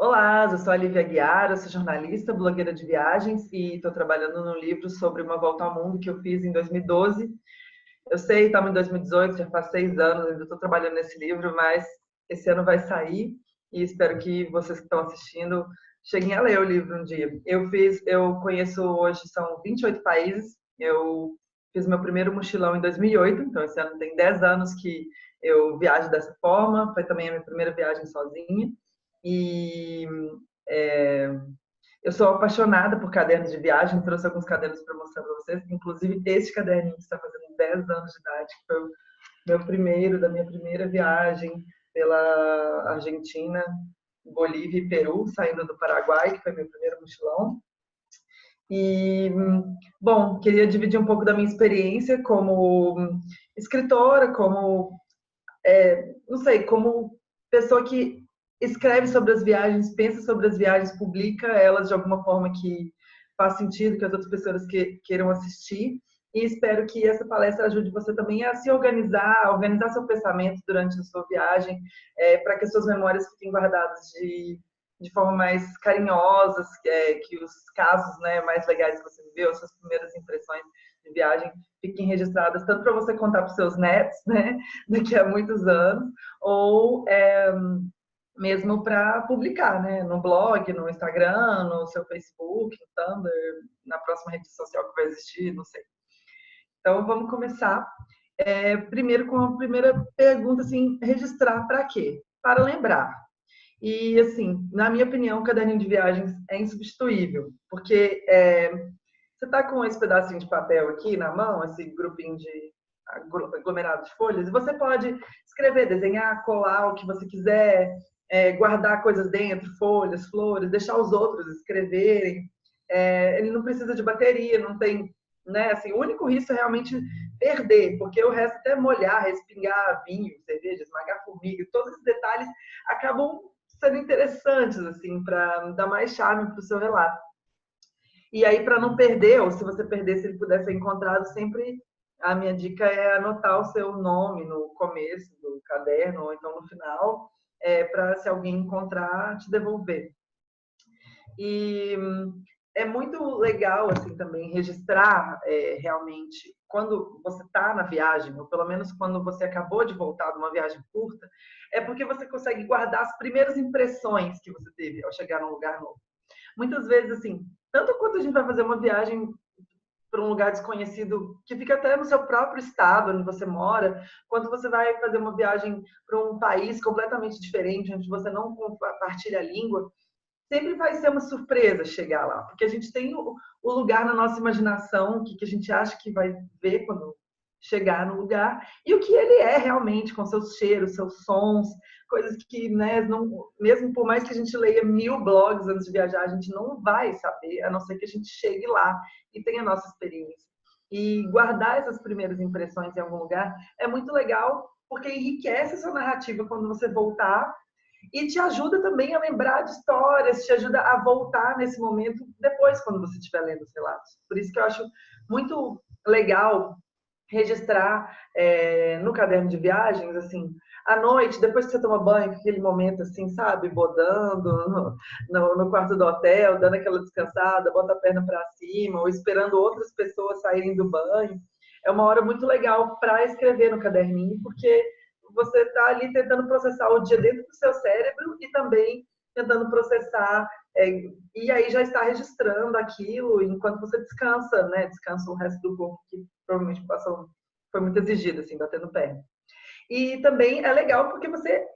Olá, eu sou a Lívia Aguiar, eu sou jornalista, blogueira de viagens e estou trabalhando num livro sobre uma volta ao mundo que eu fiz em 2012. Eu sei, estamos em 2018, já faz 6 anos, ainda estou trabalhando nesse livro, mas esse ano vai sair e espero que vocês que estão assistindo cheguem a ler o livro um dia. Eu conheço hoje, são 28 países, eu fiz meu primeiro mochilão em 2008, então esse ano tem 10 anos que eu viajo dessa forma, foi também a minha primeira viagem sozinha. E é, eu sou apaixonada por cadernos de viagem, trouxe alguns cadernos para mostrar para vocês, inclusive este caderninho que está fazendo 10 anos de idade, que foi o da minha primeira viagem pela Argentina, Bolívia e Peru, saindo do Paraguai, que foi meu primeiro mochilão. E, bom, queria dividir um pouco da minha experiência como escritora, não sei, como pessoa que escreve sobre as viagens, pensa sobre as viagens, publica elas de alguma forma que faz sentido, que as outras pessoas queiram assistir. E espero que essa palestra ajude você também a se organizar, a organizar seu pensamento durante a sua viagem, para que as suas memórias fiquem guardadas de forma mais carinhosa, que os casos, né, mais legais que você viveu, as suas primeiras impressões de viagem fiquem registradas, tanto para você contar para os seus netos, né, daqui a muitos anos, ou mesmo para publicar, né, no blog, no Instagram, no seu Facebook, no Tumblr, na próxima rede social que vai existir, não sei. Então, vamos começar primeiro com a primeira pergunta, assim, registrar para quê? Para lembrar. E, assim, na minha opinião, o caderninho de viagens é insubstituível, porque você está com esse pedacinho de papel aqui na mão, esse grupinho de aglomerado de folhas, e você pode escrever, desenhar, colar o que você quiser, guardar coisas dentro, folhas, flores, deixar os outros escreverem. Ele não precisa de bateria, não tem, né? Assim, o único risco é realmente perder, porque o resto até molhar, respingar vinho, cerveja, esmagar formiga, todos esses detalhes acabam sendo interessantes, assim, para dar mais charme para o seu relato. E aí, para não perder, ou se você perder, se ele puder ser encontrado, sempre a minha dica é anotar o seu nome no começo do caderno, ou então no final, para se alguém encontrar, te devolver. E é muito legal, assim, também registrar realmente quando você está na viagem, ou pelo menos quando você acabou de voltar de uma viagem curta, é porque você consegue guardar as primeiras impressões que você teve ao chegar num lugar novo. Muitas vezes, assim, tanto quanto a gente vai fazer uma viagem para um lugar desconhecido, que fica até no seu próprio estado, onde você mora, quanto você vai fazer uma viagem para um país completamente diferente, onde você não compartilha a língua, sempre vai ser uma surpresa chegar lá, porque a gente tem o lugar na nossa imaginação, o que a gente acha que vai ver quando chegar no lugar, e o que ele é realmente, com seus cheiros, seus sons, coisas que, né, não, mesmo por mais que a gente leia 1000 blogs antes de viajar, a gente não vai saber, a não ser que a gente chegue lá e tenha a nossa experiência. E guardar essas primeiras impressões em algum lugar é muito legal, porque enriquece a sua narrativa quando você voltar e te ajuda também a lembrar de histórias, te ajuda a voltar nesse momento depois, quando você estiver lendo os relatos. Por isso que eu acho muito legal registrar no caderno de viagens, assim, à noite, depois que você toma banho, aquele momento assim, sabe, bodando no quarto do hotel, dando aquela descansada, bota a perna para cima, ou esperando outras pessoas saírem do banho. É uma hora muito legal para escrever no caderninho, porque você está ali tentando processar o dia dentro do seu cérebro e também tentando processar, e aí já está registrando aquilo enquanto você descansa, né? Descansa o resto do corpo que provavelmente foi muito exigido, assim, batendo pé. E também é legal porque você,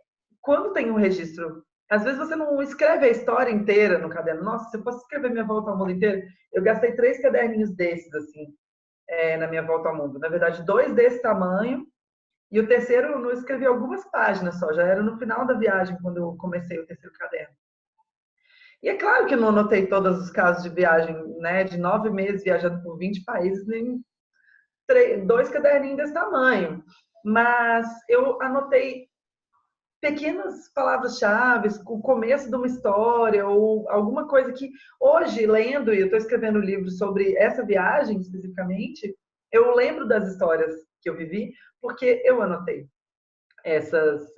quando tem um registro, às vezes você não escreve a história inteira no caderno. Nossa, se eu fosse escrever minha volta ao mundo inteiro, eu gastei 3 caderninhos desses, assim, na minha volta ao mundo. Na verdade, 2 desse tamanho, e o terceiro eu não escrevi algumas páginas só, já era no final da viagem quando eu comecei o terceiro caderno. E é claro que eu não anotei todos os casos de viagem, né, de 9 meses viajando por 20 países, nem 2 caderninhos desse tamanho. Mas eu anotei pequenas palavras-chave, o começo de uma história, ou alguma coisa que hoje, lendo, e eu estou escrevendo um livro sobre essa viagem especificamente, eu lembro das histórias que eu vivi, porque eu anotei. essas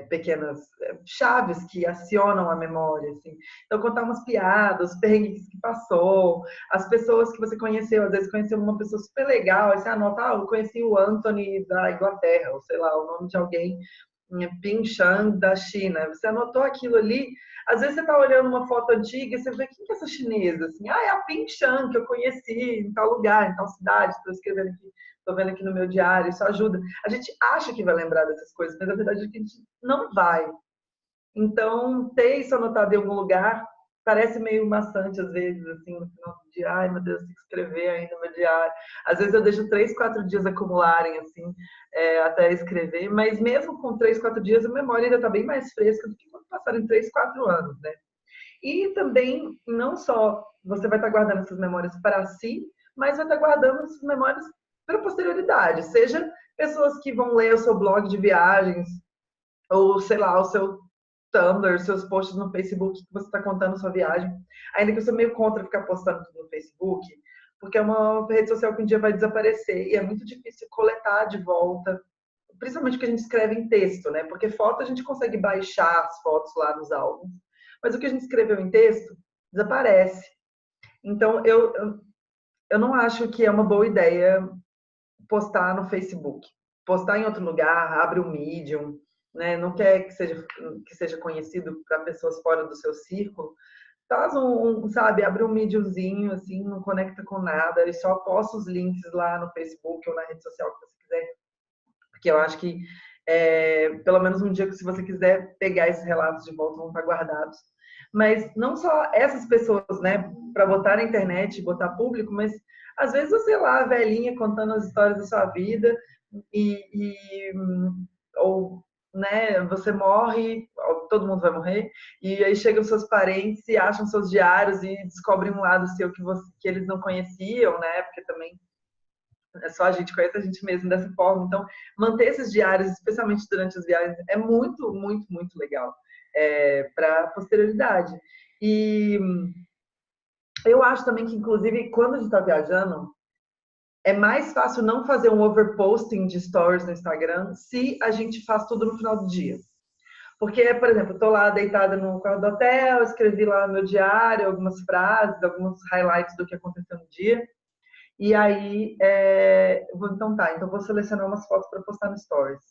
pequenas chaves que acionam a memória, assim. Então, contar umas piadas, os perrengues que passou, as pessoas que você conheceu, às vezes conheceu uma pessoa super legal, aí você anota, eu conheci o Anthony da Inglaterra, ou sei lá, o nome de alguém, Ping Shang da China. Você anotou aquilo ali, às vezes você está olhando uma foto antiga e você vê, quem que é essa chinesa? Assim, é a Ping Shang, que eu conheci em tal lugar, em tal cidade, estou escrevendo aqui. Estou vendo aqui no meu diário, isso ajuda. A gente acha que vai lembrar dessas coisas, mas a verdade é que a gente não vai. Então, ter isso anotado em algum lugar parece meio maçante às vezes, assim, no final do dia. Ai, meu Deus, tem que escrever ainda no meu diário. Às vezes eu deixo 3, 4 dias acumularem, assim, até escrever. Mas mesmo com 3, 4 dias, a memória ainda está bem mais fresca do que quando passarem 3, 4 anos, né? E também, não só você vai estar guardando essas memórias para si, mas vai estar guardando essas memórias para a posterioridade. Seja pessoas que vão ler o seu blog de viagens, ou sei lá, o seu Tumblr, seus posts no Facebook que você está contando sua viagem. Ainda que eu sou meio contra ficar postando tudo no Facebook, porque é uma rede social que um dia vai desaparecer e é muito difícil coletar de volta, principalmente que a gente escreve em texto, né? Porque foto a gente consegue baixar as fotos lá nos álbuns, mas o que a gente escreveu em texto desaparece. Então, eu não acho que é uma boa ideia postar no Facebook. Postar em outro lugar, abre o Medium, né? Não quer que seja conhecido para pessoas fora do seu círculo. Faz sabe, abre um Mediumzinho, assim, não conecta com nada, e só posta os links lá no Facebook ou na rede social que você quiser. Porque eu acho que, pelo menos um dia que se você quiser pegar esses relatos de volta, vão estar guardados. Mas não só essas pessoas, né, para botar na internet, botar público, mas às vezes você lá, velhinha, contando as histórias da sua vida, ou né, você morre, todo mundo vai morrer, e aí chegam seus parentes e acham seus diários e descobrem um lado seu que eles não conheciam, né, porque também é só a gente conhece a gente mesmo dessa forma. Então, manter esses diários, especialmente durante as viagens, é muito, muito, muito legal para a posterioridade. E eu acho também que, inclusive, quando a gente está viajando, é mais fácil não fazer um overposting de stories no Instagram se a gente faz tudo no final do dia. Porque, por exemplo, estou lá deitada no quarto do hotel, escrevi lá no meu diário algumas frases, alguns highlights do que aconteceu no dia. E aí, então tá, então vou selecionar umas fotos para postar no Stories.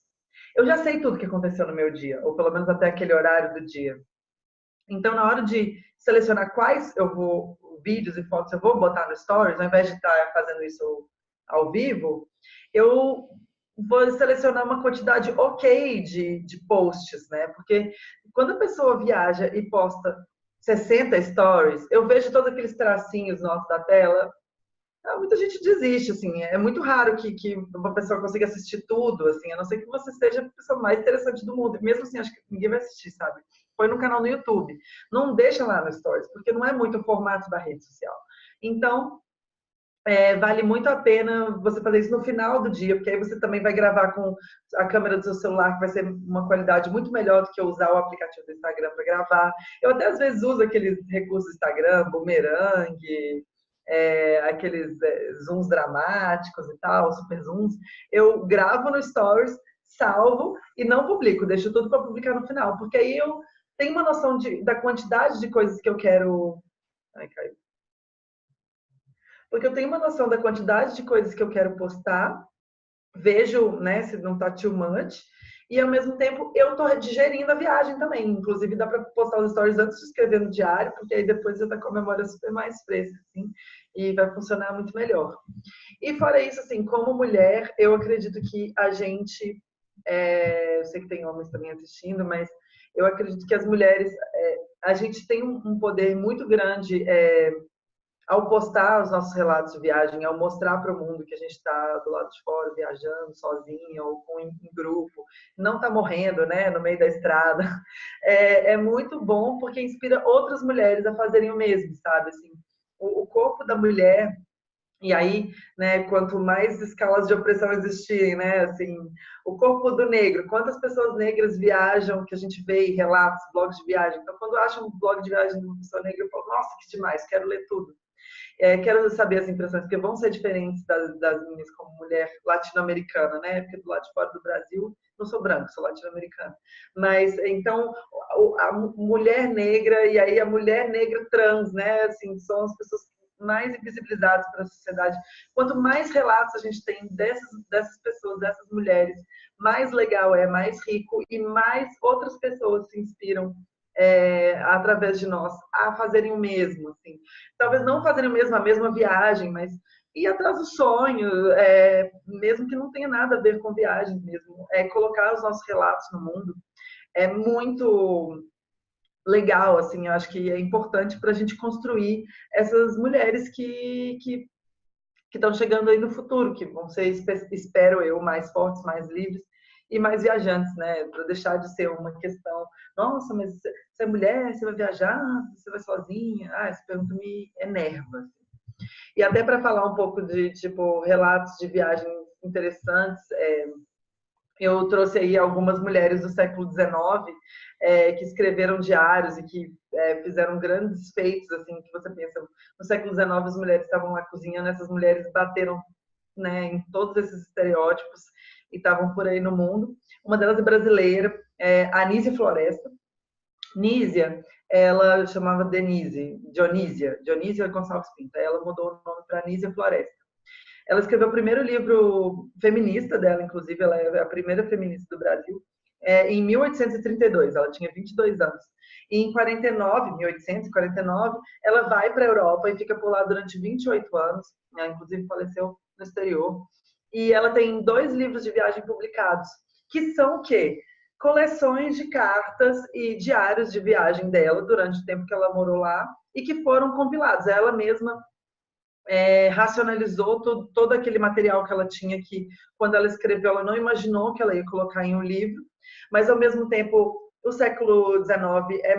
Eu já sei tudo que aconteceu no meu dia, ou pelo menos até aquele horário do dia. Então, na hora de selecionar quais vídeos e fotos eu vou botar no Stories, ao invés de estar fazendo isso ao vivo, eu vou selecionar uma quantidade ok de posts, né? Porque quando a pessoa viaja e posta 60 stories, eu vejo todos aqueles tracinhos nossos da tela. Muita gente desiste, assim, é muito raro que uma pessoa consiga assistir tudo, assim, a não ser que você seja a pessoa mais interessante do mundo. Mesmo assim, acho que ninguém vai assistir, sabe? Põe no canal no YouTube. Não deixa lá no Stories, porque não é muito o formato da rede social. Então, vale muito a pena você fazer isso no final do dia, porque aí você também vai gravar com a câmera do seu celular, que vai ser uma qualidade muito melhor do que usar o aplicativo do Instagram para gravar. Eu até às vezes uso aqueles recursos do Instagram, bumerangue, aqueles zooms dramáticos e tal, super zooms. Eu gravo no Stories, salvo e não publico, deixo tudo para publicar no final, porque aí eu tenho uma noção da quantidade de coisas que eu quero. Ai, caiu. Porque eu tenho uma noção da quantidade de coisas que eu quero postar, vejo, né, se não tá too much, e ao mesmo tempo eu tô digerindo a viagem também. Inclusive dá para postar os stories antes de escrever no diário, porque aí depois você tá com a memória super mais fresca, assim, e vai funcionar muito melhor. E fora isso, assim, como mulher, eu acredito que a gente, eu sei que tem homens também assistindo, mas eu acredito que as mulheres, a gente tem um poder muito grande ao postar os nossos relatos de viagem, ao mostrar para o mundo que a gente está do lado de fora, viajando sozinha ou em grupo, não está morrendo, né, no meio da estrada, é muito bom porque inspira outras mulheres a fazerem o mesmo, sabe? Assim, o corpo da mulher, e aí, né, quanto mais escalas de opressão existirem, né, assim, o corpo do negro, quantas pessoas negras viajam, que a gente vê em relatos, blogs de viagem. Então, quando eu acho um blog de viagem de uma pessoa negra, eu falo, nossa, que demais, quero ler tudo. Quero saber as impressões, porque vão ser diferentes das minhas como mulher latino-americana, né? Porque do lado de fora do Brasil não sou branca, sou latino-americana. Mas, então, a mulher negra, e aí a mulher negra trans, né? Assim, são as pessoas mais invisibilizadas para a sociedade. Quanto mais relatos a gente tem dessas pessoas, dessas mulheres, mais legal é, mais rico e mais outras pessoas se inspiram através de nós a fazerem o mesmo, assim. Talvez não fazerem o mesmo, a mesma viagem, mas ir atrás do sonho, mesmo que não tenha nada a ver com viagem mesmo, colocar os nossos relatos no mundo é muito legal, assim, eu acho que é importante para a gente construir essas mulheres que estão chegando aí no futuro, que vão ser, espero eu, mais fortes, mais livres e mais viajantes, né? Para deixar de ser uma questão, nossa, mas você é mulher, você vai viajar, você vai sozinha? Ah, essa pergunta me enerva. E até para falar um pouco de, tipo, relatos de viagens interessantes, eu trouxe aí algumas mulheres do século XIX que escreveram diários e que fizeram grandes feitos, assim, que você pensa, no século XIX as mulheres estavam lá cozinhando, essas mulheres bateram, né, em todos esses estereótipos e estavam por aí no mundo. Uma delas é brasileira, Anísia Floresta. Nísia, ela chamava Dionísia Gonçalves Pinto. Ela mudou o nome para Anísia Floresta. Ela escreveu o primeiro livro feminista dela, inclusive, ela é a primeira feminista do Brasil, em 1832, ela tinha 22 anos. E em 1849, ela vai para a Europa e fica por lá durante 28 anos, ela, inclusive faleceu no exterior. E ela tem 2 livros de viagem publicados, que são o quê? Coleções de cartas e diários de viagem dela durante o tempo que ela morou lá e que foram compilados. Ela mesma racionalizou todo aquele material que ela tinha, que quando ela escreveu ela não imaginou que ela ia colocar em um livro, mas ao mesmo tempo o século XIX é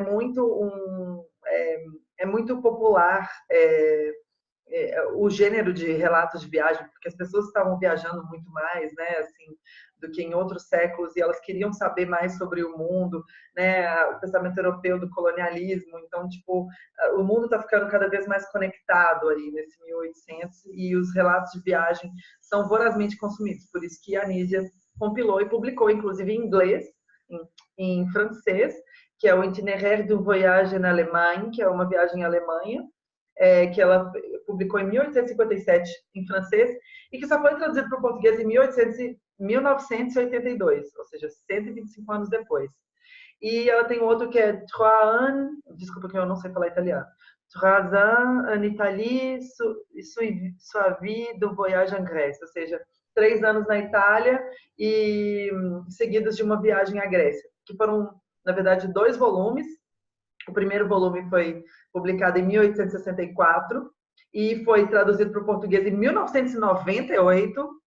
muito popular o gênero de relatos de viagem, porque as pessoas estavam viajando muito mais, né, assim, do que em outros séculos, e elas queriam saber mais sobre o mundo, né, o pensamento europeu do colonialismo. Então, tipo, o mundo está ficando cada vez mais conectado aí nesse 1800 e os relatos de viagem são vorazmente consumidos. Por isso que a Anísia compilou e publicou, inclusive em inglês, em francês, que é o Itinéraire d'un voyage en Allemagne, que é uma viagem à Alemanha, que ela publicou em 1857 em francês e que só foi traduzido para o português em 1982, ou seja, 125 anos depois. E ela tem outro que é Trois ans, desculpa que eu não sei falar italiano, Trois ans en Italie, suivi do voyage en Grèce, ou seja, 3 anos na Itália e seguidos de uma viagem à Grécia, que foram, na verdade, 2 volumes. O primeiro volume foi publicado em 1864 e foi traduzido para o português em 1998.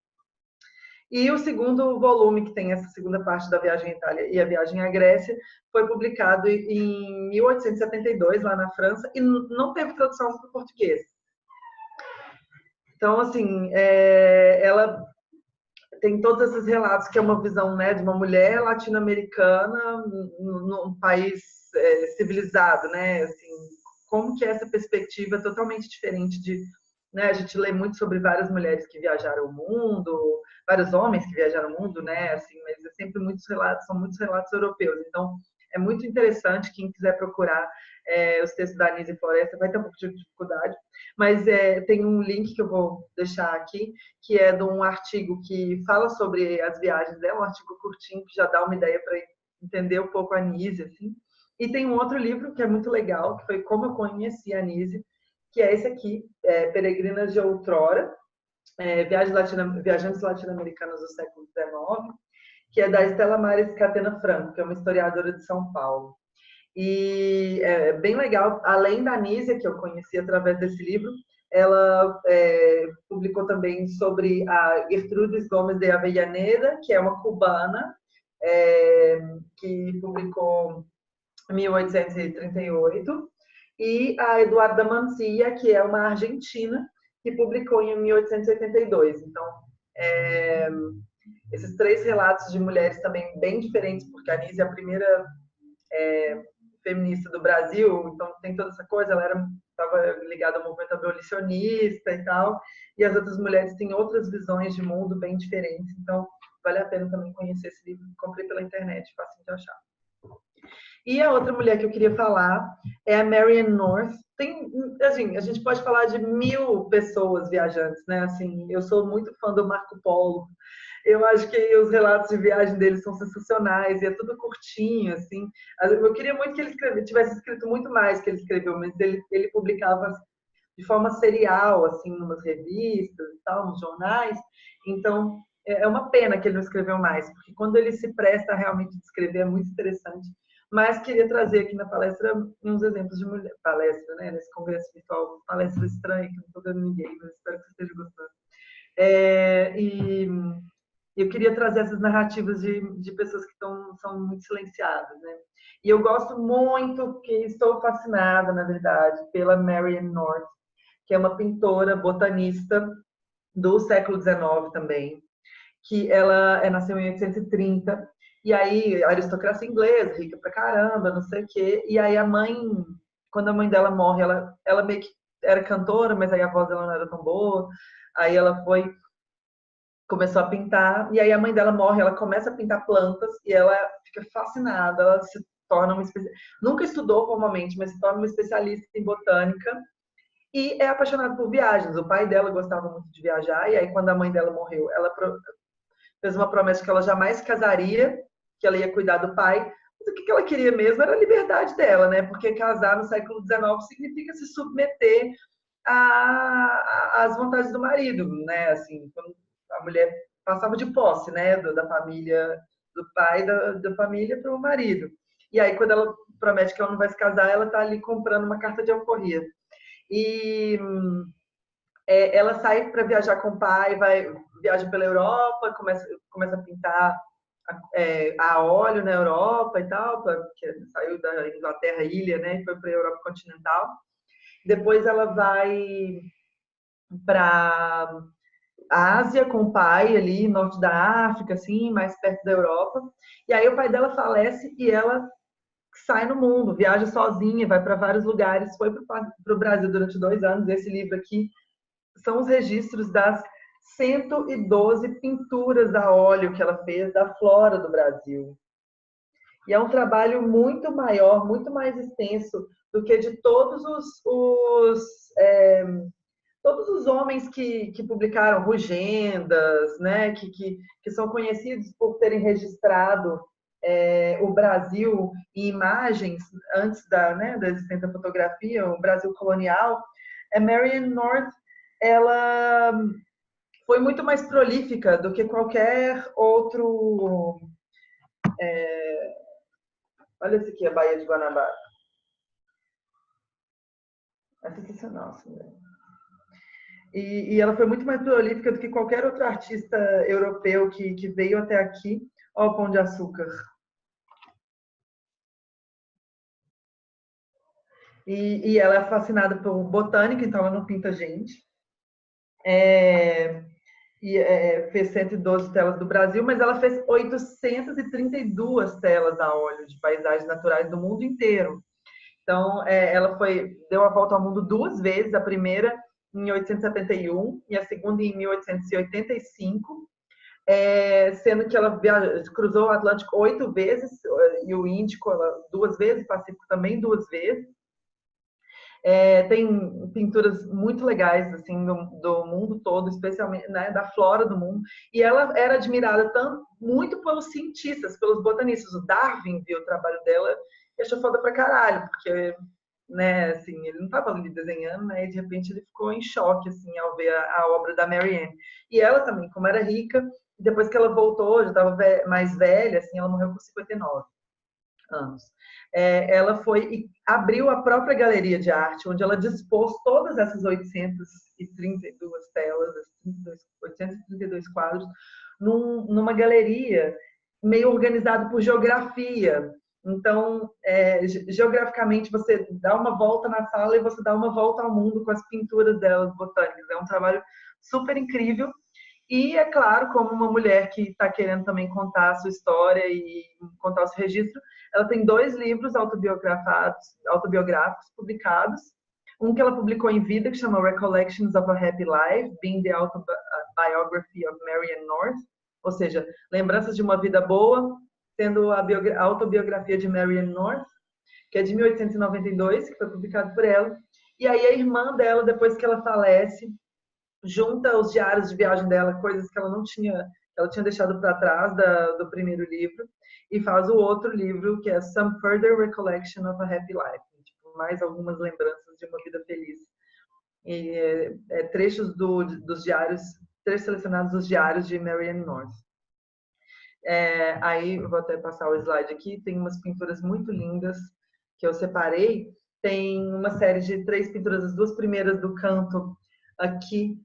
E o segundo volume, que tem essa segunda parte da viagem à Itália e a viagem à Grécia, foi publicado em 1872, lá na França, e não teve tradução para o português. Então, assim, ela tem todos esses relatos, que é uma visão, né, de uma mulher latino-americana num país civilizado, né, assim, como que essa perspectiva é totalmente diferente de, né, a gente lê muito sobre várias mulheres que viajaram o mundo, vários homens que viajaram o mundo, né, assim, mas é sempre muitos relatos, são muitos relatos europeus. Então, é muito interessante, quem quiser procurar os textos da Anísia Floresta, vai ter um pouco de dificuldade, mas tem um link que eu vou deixar aqui, que é de um artigo que fala sobre as viagens, é um artigo curtinho que já dá uma ideia para entender um pouco a Anísia, assim. E tem um outro livro que é muito legal, que foi Como Eu Conheci a Anísia, que é esse aqui, Peregrinas de Outrora, Viajantes Latino-Americanos do século XIX, que é da Estela Maris Catena Franco, que é uma historiadora de São Paulo. E é bem legal, além da Anísia, que eu conheci através desse livro, ela publicou também sobre a Gertrudis Gomes de Avellaneda, que é uma cubana, que publicou em 1838, e a Eduarda Mancia, que é uma argentina, que publicou em 1882. Então, esses 3 relatos de mulheres também bem diferentes, porque a Anísia é a primeira feminista do Brasil, então tem toda essa coisa, ela estava ligada ao movimento abolicionista e tal, e as outras mulheres têm outras visões de mundo bem diferentes, então vale a pena também conhecer esse livro. Comprei pela internet, fácil de achar. E a outra mulher que eu queria falar é a Marianne North. Tem, assim, a gente pode falar de 1000 pessoas viajantes, né? Assim, eu sou muito fã do Marco Polo. Eu acho que os relatos de viagem dele são sensacionais e é tudo curtinho, assim. Eu queria muito que ele tivesse escrito muito mais que ele escreveu, mas ele publicava de forma serial, assim, em umas revistas e tal, nos jornais. Então, é uma pena que ele não escreveu mais, porque quando ele se presta a realmente escrever é muito interessante. Mas queria trazer aqui na palestra uns exemplos de mulher. Palestra, né? Nesse congresso virtual, palestra estranha, que não estou vendo ninguém, mas espero que você esteja gostando. E eu queria trazer essas narrativas de pessoas que são muito silenciadas, né? E eu gosto muito, que estou fascinada, na verdade, pela Marianne North, que é uma pintora botanista do século XIX também, que ela nasceu em 1830, e aí a aristocracia inglesa, rica pra caramba, não sei o quê, e aí quando a mãe dela morre, ela meio que era cantora, mas aí a voz dela não era tão boa, aí ela começou a pintar, e aí a mãe dela morre, ela começa a pintar plantas, e ela fica fascinada, ela se torna nunca estudou formalmente, mas se torna uma especialista em botânica, e é apaixonada por viagens. O pai dela gostava muito de viajar, e aí quando a mãe dela morreu, ela fez uma promessa que ela jamais casaria, que ela ia cuidar do pai. Mas o que ela queria mesmo era a liberdade dela, né? Porque casar no século XIX significa se submeter às vontades do marido, né? Assim, quando a mulher passava de posse, né? Da família, do pai da família para o marido. E aí, quando ela promete que ela não vai se casar, ela está ali comprando uma carta de alforria. E ela sai para viajar com o pai, viaja pela Europa, começa a pintar a óleo na Europa e tal, porque saiu da Inglaterra ilha, né, e foi para a Europa continental. Depois ela vai para a Ásia com o pai ali, norte da África, assim, mais perto da Europa. E aí o pai dela falece e ela sai no mundo, viaja sozinha, vai para vários lugares, foi para o Brasil durante 2 anos. Esse livro aqui são os registros das 112 pinturas a óleo que ela fez da flora do Brasil. E é um trabalho muito maior, muito mais extenso do que de todos todos os homens que publicaram Rugendas, né, que são conhecidos por terem registrado o Brasil em imagens antes da existência da fotografia, o Brasil colonial. Marianne North, ela foi muito mais prolífica do que qualquer outro. Olha esse aqui, a Baía de Guanabara. É sensacional, assim, né? E ela foi muito mais prolífica do que qualquer outro artista europeu que veio até aqui. Olha o Pão de Açúcar. E ela é fascinada por botânica, então ela não pinta gente. Fez 112 telas do Brasil, mas ela fez 832 telas a óleo de paisagens naturais do mundo inteiro. Então, ela deu a volta ao mundo 2 vezes, a primeira em 1871 e a segunda em 1885, sendo que ela cruzou o Atlântico 8 vezes, e o Índico 2 vezes, o Pacífico também 2 vezes. Tem pinturas muito legais assim do mundo todo, especialmente, né, da flora do mundo. E ela era admirada muito pelos cientistas, pelos botanistas. O Darwin viu o trabalho dela e achou foda pra caralho, porque, né, assim, ele não estava ali desenhando, né, e de repente ele ficou em choque assim ao ver a obra da Marianne. E ela também, como era rica, depois que ela voltou, já estava mais velha, assim, ela morreu com 59 anos. Ela foi e abriu a própria galeria de arte, onde ela dispôs todas essas 832 telas, 832 quadros, numa galeria meio organizada por geografia. Então, geograficamente, você dá uma volta na sala e você dá uma volta ao mundo com as pinturas delas botânicas. É um trabalho super incrível. E, é claro, como uma mulher que está querendo também contar a sua história e contar o seu registro, ela tem 2 livros autobiográficos publicados. Um que ela publicou em vida, que chama Recollections of a Happy Life, Being the Autobiography of Marianne North, ou seja, Lembranças de uma Vida Boa, tendo a autobiografia de Marianne North, que é de 1892, que foi publicado por ela. E aí a irmã dela, depois que ela falece, junta os diários de viagem dela, coisas que ela tinha deixado para trás do primeiro livro, e faz o outro livro, que é Some Further Recollection of a Happy Life, tipo, mais algumas lembranças de uma vida feliz. E trechos dos diários, trechos selecionados dos diários de Marianne North. Aí, vou até passar o slide aqui, tem umas pinturas muito lindas que eu separei. Tem uma série de 3 pinturas, as 2 primeiras do canto aqui,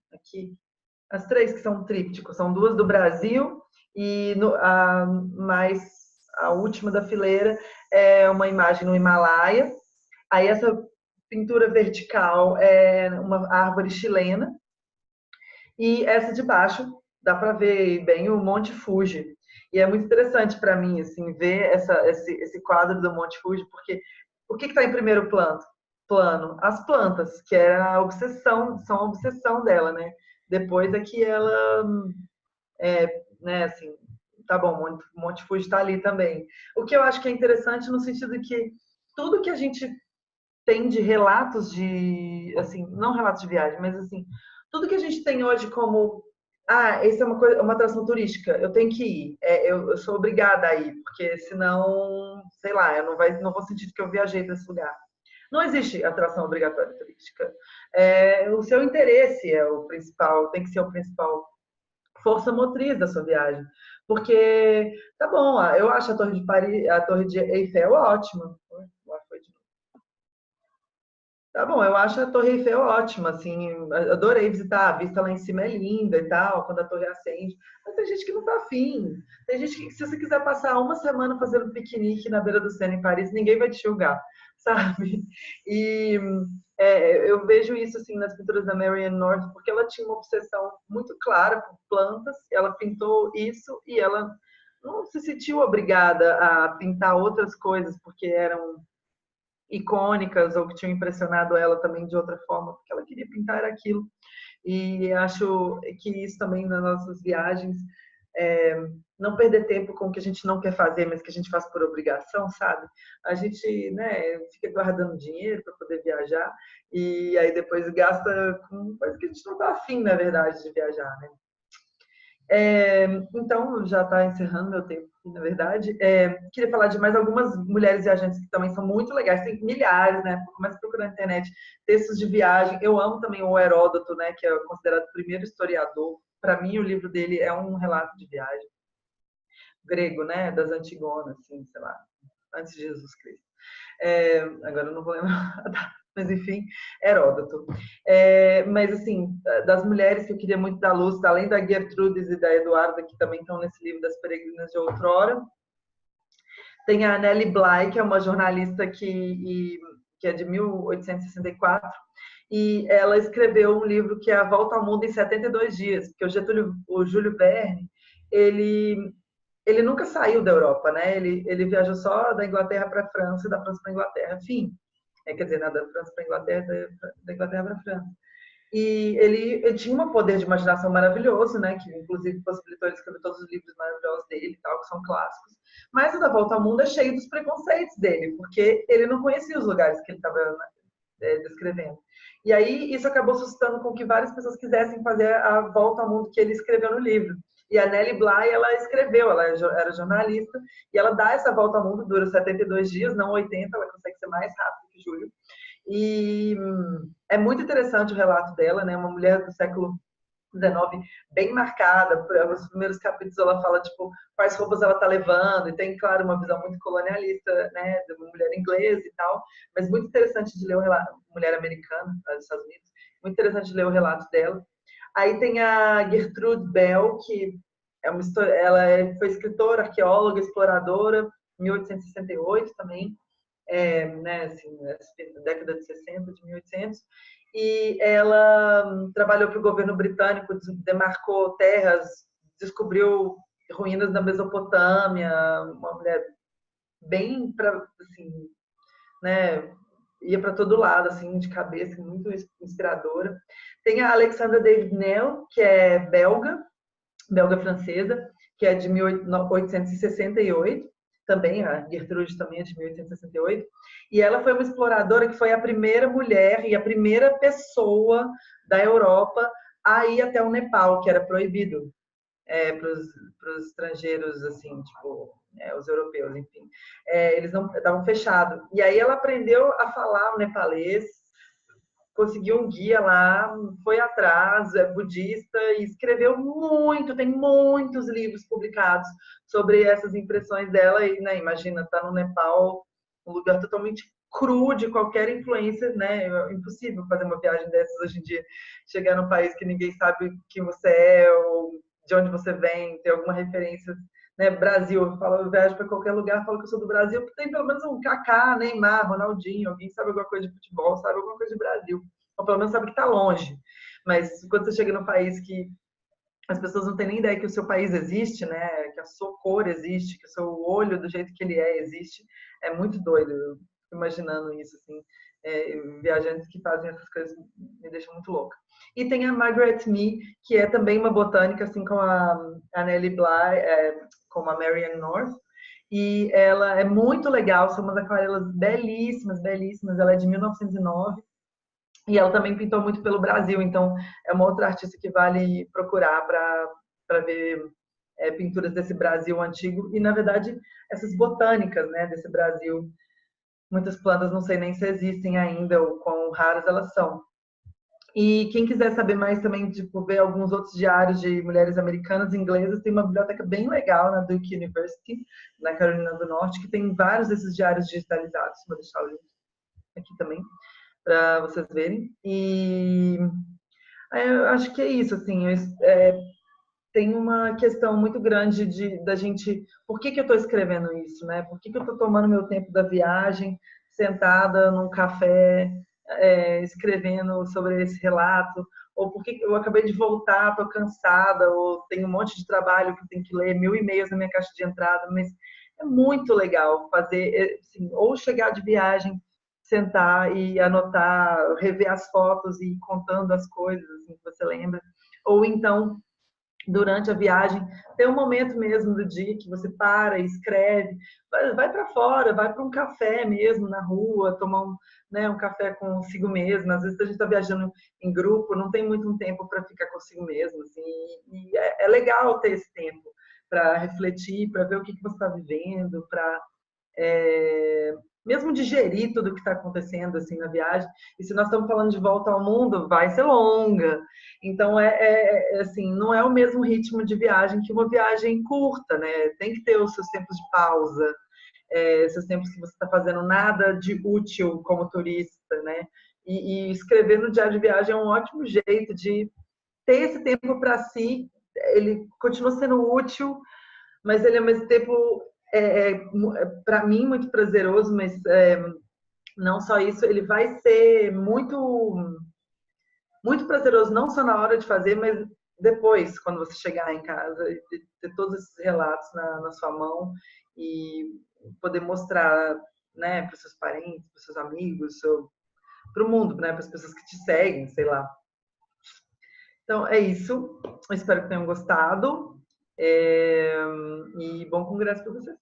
as 3 que são trípticos, são 2 do Brasil e a última da fileira é uma imagem no Himalaia. Aí essa pintura vertical é uma árvore chilena e essa de baixo dá para ver bem o Monte Fuji. E é muito interessante para mim assim ver esse quadro do Monte Fuji, porque o que está em primeiro plano? As plantas, que é a obsessão, são a obsessão dela, né? Depois é que ela, né, assim, tá bom, Monte Fuji está ali também. O que eu acho que é interessante no sentido de que tudo que a gente tem de relatos de, assim, não relatos de viagem, mas assim, tudo que a gente tem hoje como, essa é uma atração turística, eu tenho que ir, eu sou obrigada a ir, porque senão, sei lá, eu não vou sentir que eu viajei para esse lugar. Não existe atração obrigatória turística. O seu interesse é o principal, tem que ser o principal força motriz da sua viagem. Porque, tá bom, eu acho a Torre de Paris, a Torre de Eiffel ótima. Tá bom, eu acho a Torre Eiffel ótima, assim, adorei visitar, a vista lá em cima é linda e tal, quando a torre acende, mas tem gente que não tá afim, tem gente que, se você quiser passar uma semana fazendo um piquenique na beira do Sena em Paris, ninguém vai te julgar, sabe? E eu vejo isso, assim, nas pinturas da Marianne North, porque ela tinha uma obsessão muito clara por plantas, ela pintou isso e ela não se sentiu obrigada a pintar outras coisas, porque eram icônicas ou que tinham impressionado ela também de outra forma, porque ela queria pintar aquilo. E acho que isso também nas nossas viagens, não perder tempo com o que a gente não quer fazer, mas que a gente faz por obrigação, sabe? A gente, né, fica guardando dinheiro para poder viajar e aí depois gasta com coisa que a gente não está afim, na verdade, de viajar, né? Então, já está encerrando meu tempo, na verdade. Queria falar de mais algumas mulheres viajantes que também são muito legais. Tem milhares, né? Começa a procurar na internet textos de viagem. Eu amo também o Heródoto, né? Que é considerado o primeiro historiador. Para mim, o livro dele é um relato de viagem. Grego, né? Das Antigonas, assim, sei lá, antes de Jesus Cristo. Agora eu não vou lembrar a data, mas enfim, Heródoto. Mas assim, das mulheres que eu queria muito dar luz, além da Gertrudes e da Eduarda, que também estão nesse livro das Peregrinas de Outrora, tem a Nellie Bly, que é uma jornalista que é de 1864, e ela escreveu um livro que é A Volta ao Mundo em 72 Dias, porque o Júlio Verne, ele nunca saiu da Europa, né? Ele viajou só da Inglaterra para a França e da França para a Inglaterra. Enfim, quer dizer, da França para a Inglaterra, da Inglaterra para a França. E ele tinha um poder de imaginação maravilhoso, né? Que inclusive possibilitou ele escrever todos os livros maravilhosos dele e tal, que são clássicos. Mas o Da Volta ao Mundo é cheio dos preconceitos dele, porque ele não conhecia os lugares que ele estava descrevendo. E aí isso acabou suscitando com que várias pessoas quisessem fazer a volta ao mundo que ele escreveu no livro. E a Nellie Bly, ela escreveu, ela era jornalista, e ela dá essa volta ao mundo, dura 72 dias, não 80, ela consegue ser mais rápido que Júlio. E é muito interessante o relato dela, né? Uma mulher do século XIX bem marcada. Os primeiros capítulos ela fala, tipo, quais roupas ela tá levando, e tem, claro, uma visão muito colonialista, né? De uma mulher inglesa e tal, mas muito interessante de ler o relato, mulher americana, dos Estados Unidos, muito interessante de ler o relato dela. Aí tem a Gertrude Bell, que é uma história, foi escritora, arqueóloga, exploradora, 1868 também, né, assim, década de 60, de 1800, e ela trabalhou para o governo britânico, demarcou terras, descobriu ruínas da Mesopotâmia, uma mulher bem assim, né, ia para todo lado, assim, de cabeça, muito inspiradora. Tem a Alexandra David-Néel, que é belga francesa, que é de 1868, também, a Gertrude também é de 1868, e ela foi uma exploradora que foi a primeira mulher e a primeira pessoa da Europa a ir até o Nepal, que era proibido para os estrangeiros, assim, tipo, os europeus, enfim. Eles não estavam fechados. E aí ela aprendeu a falar o nepalês, conseguiu um guia lá, foi atrás, é budista e escreveu muito, tem muitos livros publicados sobre essas impressões dela. E, né, imagina, tá no Nepal, um lugar totalmente cru de qualquer influência, né? É impossível fazer uma viagem dessas hoje em dia, chegar num país que ninguém sabe quem você é ou de onde você vem, ter alguma referência, né? Brasil, eu viajo para qualquer lugar, falo que eu sou do Brasil, porque tem pelo menos um Kaká, Neymar, Ronaldinho, alguém sabe alguma coisa de futebol, sabe alguma coisa de Brasil, ou pelo menos sabe que está longe. Mas quando você chega num país que as pessoas não têm nem ideia que o seu país existe, né? Que a sua cor existe, que o seu olho do jeito que ele existe, é muito doido. Eu fico imaginando isso, assim. Viajantes que fazem essas coisas me deixam muito louca. E tem a Margaret Mee, que é também uma botânica, assim como a Nellie Bly, como a Marianne North. E ela é muito legal, são umas aquarelas belíssimas, belíssimas. Ela é de 1909 e ela também pintou muito pelo Brasil, então é uma outra artista que vale procurar para ver pinturas desse Brasil antigo. E, na verdade, essas botânicas, né, desse Brasil. Muitas plantas não sei nem se existem ainda ou quão raras elas são. E quem quiser saber mais também, tipo, ver alguns outros diários de mulheres americanas e inglesas, tem uma biblioteca bem legal na Duke University, na Carolina do Norte, que tem vários desses diários digitalizados. Vou deixar o link aqui também para vocês verem. E eu acho que é isso, assim, tem uma questão muito grande da gente, por que eu estou escrevendo isso, né? Por que eu estou tomando meu tempo da viagem, sentada num café, escrevendo sobre esse relato, ou por que eu acabei de voltar, estou cansada, ou tenho um monte de trabalho que eu tenho que ler, 1000 e-mails na minha caixa de entrada, mas é muito legal fazer, assim, ou chegar de viagem, sentar e anotar, rever as fotos e ir contando as coisas assim, que você lembra, ou então durante a viagem, tem um momento mesmo do dia que você para, escreve, vai para fora, vai para um café mesmo na rua, tomar um café consigo mesmo. Às vezes a gente está viajando em grupo, não tem muito um tempo para ficar consigo mesmo, assim, e é legal ter esse tempo para refletir, para ver o que você está vivendo, para mesmo digerir tudo o que está acontecendo assim na viagem. E se nós estamos falando de volta ao mundo, vai ser longa. Então assim, não é o mesmo ritmo de viagem que uma viagem curta, né? Tem que ter os seus tempos de pausa, esses tempos que você está fazendo nada de útil como turista, né? E escrever no diário de viagem é um ótimo jeito de ter esse tempo para si. Ele continua sendo útil, mas ele ao mesmo tempo para mim muito prazeroso, mas não só isso, ele vai ser muito prazeroso não só na hora de fazer, mas depois, quando você chegar em casa e ter todos esses relatos na sua mão e poder mostrar, né, para os seus parentes, para os seus amigos, para o mundo, né, para as pessoas que te seguem, sei lá. Então é isso. Eu espero que tenham gostado. E bom congresso para vocês.